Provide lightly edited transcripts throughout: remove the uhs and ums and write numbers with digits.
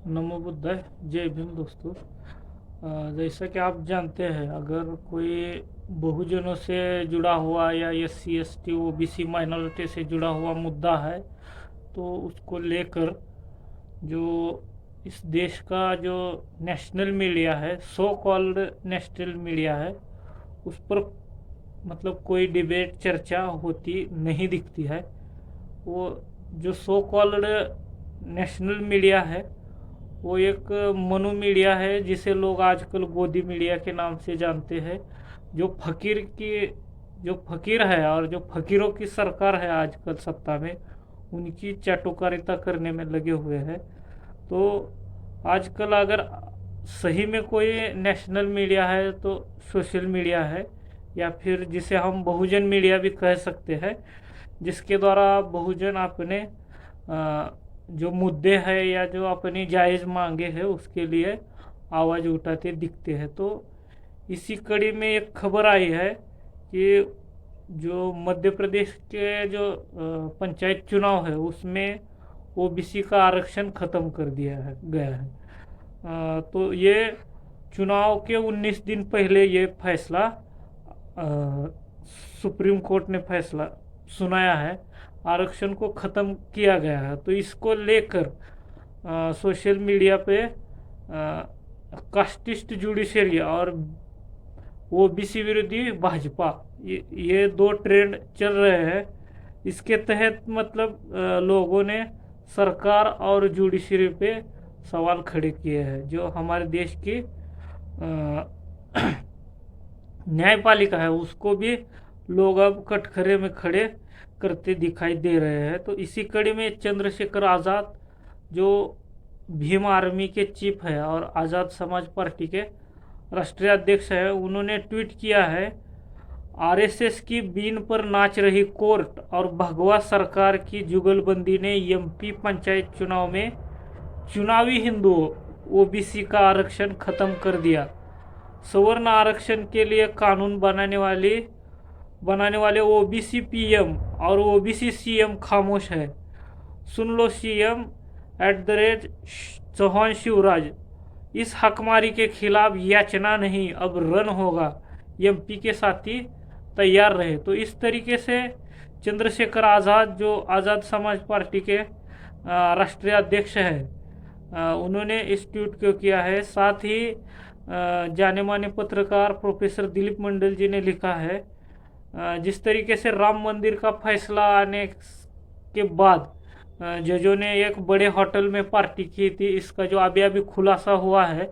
नमो बुद्धाय। जय भीम दोस्तों। जैसा कि आप जानते हैं, अगर कोई बहुजनों से जुड़ा हुआ या SC ST OBC माइनॉरिटी से जुड़ा हुआ मुद्दा है तो उसको लेकर जो इस देश का जो नेशनल मीडिया है, सो कॉल्ड नेशनल मीडिया है, उस पर मतलब कोई डिबेट चर्चा होती नहीं दिखती है। वो जो सो कॉल्ड नेशनल मीडिया है वो एक मनु मीडिया है, जिसे लोग आजकल गोदी मीडिया के नाम से जानते हैं। जो फकीर की जो फकीर है और जो फकीरों की सरकार है आजकल सत्ता में, उनकी चाटुकारिता करने में लगे हुए हैं। तो आजकल अगर सही में कोई नेशनल मीडिया है तो सोशल मीडिया है, या फिर जिसे हम बहुजन मीडिया भी कह सकते हैं, जिसके द्वारा बहुजन अपने जो मुद्दे हैं या जो अपनी जायज़ मांगे हैं उसके लिए आवाज़ उठाते दिखते हैं। तो इसी कड़ी में एक खबर आई है कि जो मध्य प्रदेश के जो पंचायत चुनाव है उसमें OBC का आरक्षण ख़त्म कर दिया है गया है। तो ये चुनाव के 19 दिन पहले ये फैसला सुप्रीम कोर्ट ने फैसला सुनाया है, आरक्षण को ख़त्म किया गया है। तो इसको लेकर सोशल मीडिया पे कास्टिस्ट जुडिशरी और OBC विरोधी भाजपा, ये दो ट्रेंड चल रहे हैं। इसके तहत मतलब लोगों ने सरकार और जुडिशरी पे सवाल खड़े किए हैं। जो हमारे देश की न्यायपालिका है उसको भी लोग अब कटघरे में खड़े करते दिखाई दे रहे हैं। तो इसी कड़ी में चंद्रशेखर आज़ाद, जो भीम आर्मी के चीफ है और आज़ाद समाज पार्टी के राष्ट्रीय अध्यक्ष है, उन्होंने ट्वीट किया है, RSS की बीन पर नाच रही कोर्ट और भगवा सरकार की जुगलबंदी ने MP पंचायत चुनाव में चुनावी हिंदुओं OBC का आरक्षण खत्म कर दिया। सवर्ण आरक्षण के लिए कानून बनाने वाले OBC PM और OBC CM खामोश है। सुन लो CM चौहान शिवराज, इस हकमारी के खिलाफ याचना नहीं अब रन होगा, MP के साथी तैयार रहे। तो इस तरीके से चंद्रशेखर आज़ाद, जो आज़ाद समाज पार्टी के राष्ट्रीय अध्यक्ष हैं, उन्होंने इस ट्वीट को किया है। साथ ही जाने माने पत्रकार प्रोफेसर दिलीप मंडल जी ने लिखा है, जिस तरीके से राम मंदिर का फैसला आने के बाद जजों ने एक बड़े होटल में पार्टी की थी, इसका जो अभी खुलासा हुआ है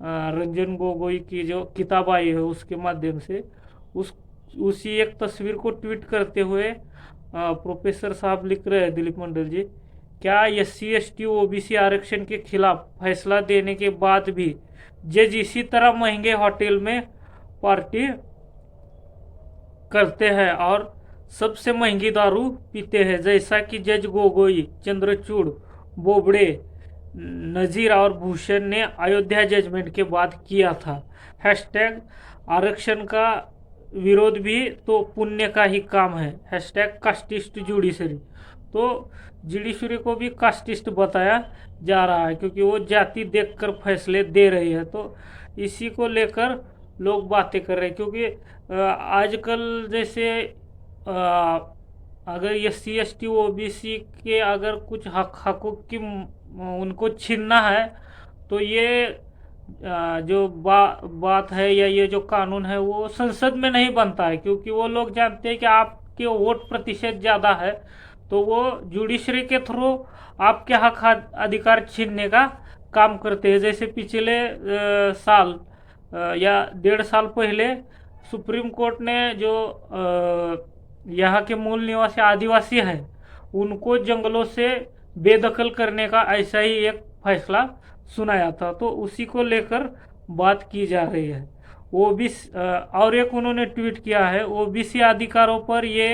रंजन गोगोई की जो किताब आई है उसके माध्यम से, उसी एक तस्वीर को ट्वीट करते हुए प्रोफेसर साहब लिख रहे हैं, दिलीप मंडल जी, क्या SC ST OBC आरक्षण के खिलाफ फैसला देने के बाद भी जज इसी तरह महंगे होटल में पार्टी करते हैं और सबसे महंगी दारू पीते हैं, जैसा कि जज गोगोई, चंद्रचूड़, बोबड़े, नजीर और भूषण ने अयोध्या जजमेंट के बाद किया था। हैशटैग आरक्षण का विरोध भी तो पुण्य का ही काम है। Hashtag casteist judiciary. तो जुडिशरी को भी कास्टिस्ट बताया जा रहा है क्योंकि वो जाति देखकर फैसले दे रही है। तो इसी को लेकर लोग बातें कर रहे हैं, क्योंकि आजकल जैसे अगर SC ST OBC के अगर कुछ हकूक़ की उनको छीनना है तो ये जो बात है या ये जो कानून है वो संसद में नहीं बनता है, क्योंकि वो लोग जानते हैं कि आपके वोट प्रतिशत ज़्यादा है, तो वो जुडिशरी के थ्रू आपके हक अधिकार छीनने का काम करते हैं। जैसे पिछले साल या 1.5 साल पहले सुप्रीम कोर्ट ने जो यहाँ के मूल निवासी आदिवासी हैं उनको जंगलों से बेदखल करने का ऐसा ही एक फैसला सुनाया था। तो उसी को लेकर बात की जा रही है। OBC और एक उन्होंने ट्वीट किया है, OBC अधिकारों पर ये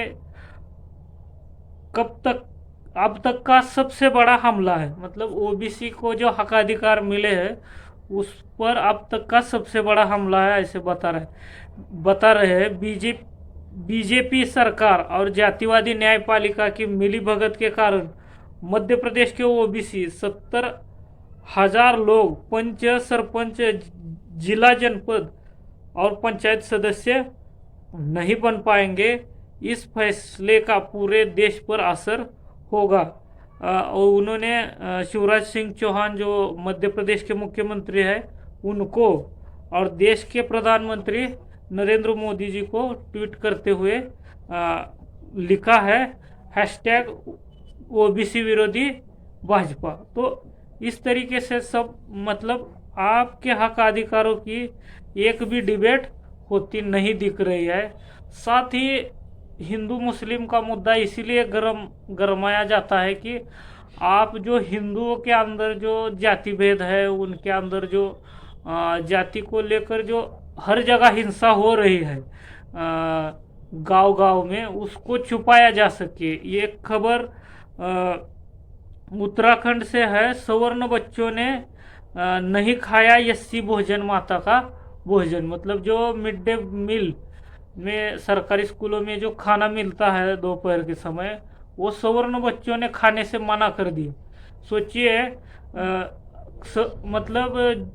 अब तक का सबसे बड़ा हमला है। मतलब OBC को जो हक अधिकार मिले हैं उस पर अब तक का सबसे बड़ा हमला है, ऐसे बता रहे हैं। बीजेपी सरकार और जातिवादी न्यायपालिका की मिलीभगत के कारण मध्य प्रदेश के OBC हजार लोग पंच, सरपंच, जिला, जनपद और पंचायत सदस्य नहीं बन पाएंगे। इस फैसले का पूरे देश पर असर होगा। और उन्होंने शिवराज सिंह चौहान जो मध्य प्रदेश के मुख्यमंत्री हैं उनको और देश के प्रधानमंत्री नरेंद्र मोदी जी को ट्वीट करते हुए लिखा है हैशटैग ओबीसी विरोधी भाजपा। तो इस तरीके से सब मतलब आपके हक अधिकारों की एक भी डिबेट होती नहीं दिख रही है। साथ ही हिंदू मुस्लिम का मुद्दा इसीलिए गरमाया जाता है कि आप जो हिंदुओं के अंदर जो जाति भेद है, उनके अंदर जो जाति को लेकर जो हर जगह हिंसा हो रही है गांव गांव में, उसको छुपाया जा सके। ये खबर उत्तराखंड से है। सवर्ण बच्चों ने नहीं खाया एससी भोजन माता का भोजन। मतलब जो मिड डे मील में सरकारी स्कूलों में जो खाना मिलता है दोपहर के समय, वो सवर्ण बच्चों ने खाने से मना कर दिया। सोचिए मतलब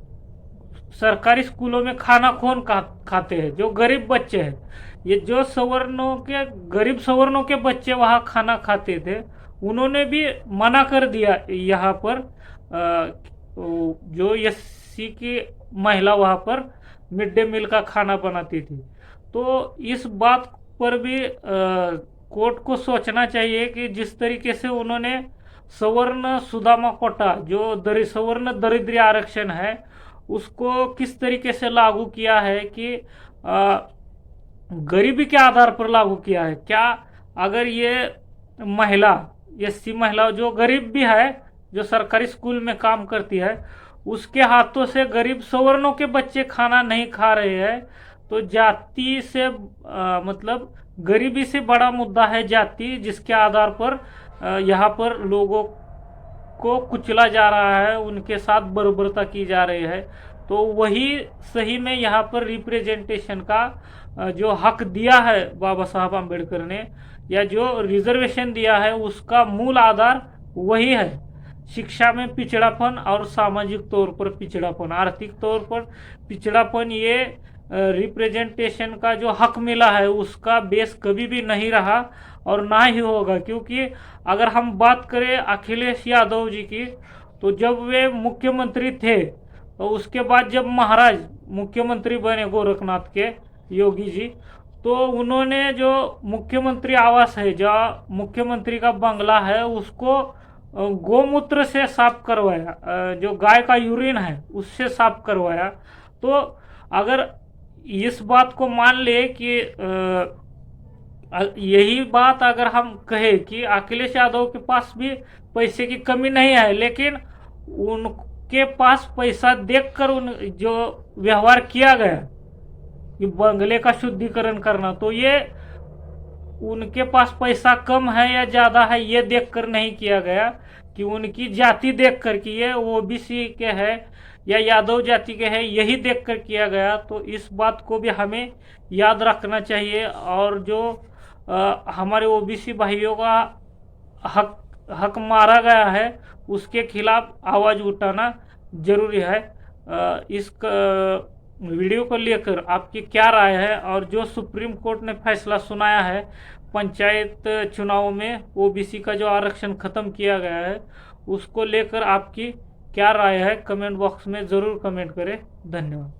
सरकारी स्कूलों में खाना कौन खाते हैं? जो गरीब बच्चे हैं। ये जो सवर्णों के गरीब सवर्णों के बच्चे वहाँ खाना खाते थे, उन्होंने भी मना कर दिया। यहाँ पर जो एससी की महिला वहाँ पर मिड डे मील का खाना बनाती थी। तो इस बात पर भी कोर्ट को सोचना चाहिए कि जिस तरीके से उन्होंने सवर्ण सुदामा कोटा जो सवर्ण दरिद्री आरक्षण है उसको किस तरीके से लागू किया है कि गरीबी के आधार पर लागू किया है। क्या अगर ये महिला एससी महिला जो गरीब भी है, जो सरकारी स्कूल में काम करती है, उसके हाथों से गरीब सवर्णों के बच्चे खाना नहीं खा रहे हैं, तो जाति से मतलब गरीबी से बड़ा मुद्दा है जाति, जिसके आधार पर यहाँ पर लोगों को कुचला जा रहा है, उनके साथ बर्बरता की जा रही है। तो वही सही में यहाँ पर रिप्रेजेंटेशन का जो हक दिया है बाबा साहब आम्बेडकर ने, या जो रिजर्वेशन दिया है, उसका मूल आधार वही है। शिक्षा में पिछड़ापन और सामाजिक तौर पर पिछड़ापन, आर्थिक तौर पर पिछड़ापन, ये रिप्रेजेंटेशन का जो हक मिला है उसका बेस कभी भी नहीं रहा और ना ही होगा। क्योंकि अगर हम बात करें अखिलेश यादव जी की, तो जब वे मुख्यमंत्री थे, तो उसके बाद जब महाराज मुख्यमंत्री बने गोरखनाथ के योगी जी, तो उन्होंने जो मुख्यमंत्री आवास है, जो मुख्यमंत्री का बंगला है, उसको गोमूत्र से साफ करवाया, जो गाय का यूरिन है उससे साफ करवाया। तो अगर इस बात को मान ले कि यही बात अगर हम कहें कि अखिलेश यादव के पास भी पैसे की कमी नहीं है, लेकिन उनके पास पैसा देखकर उन जो व्यवहार किया गया कि बंगले का शुद्धिकरण करना, तो ये उनके पास पैसा कम है या ज़्यादा है ये देखकर नहीं किया गया, कि उनकी जाति देखकर कि ये ओबीसी के है या यादव जाति के है, यही देखकर किया गया। तो इस बात को भी हमें याद रखना चाहिए। और जो हमारे ओबीसी भाइयों का हक मारा गया है, उसके खिलाफ आवाज़ उठाना जरूरी है। इस वीडियो को लेकर आपकी क्या राय है? और जो सुप्रीम कोर्ट ने फैसला सुनाया है पंचायत चुनाव में ओबीसी का जो आरक्षण खत्म किया गया है, उसको लेकर आपकी क्या राय है? कमेंट बॉक्स में ज़रूर कमेंट करें। धन्यवाद।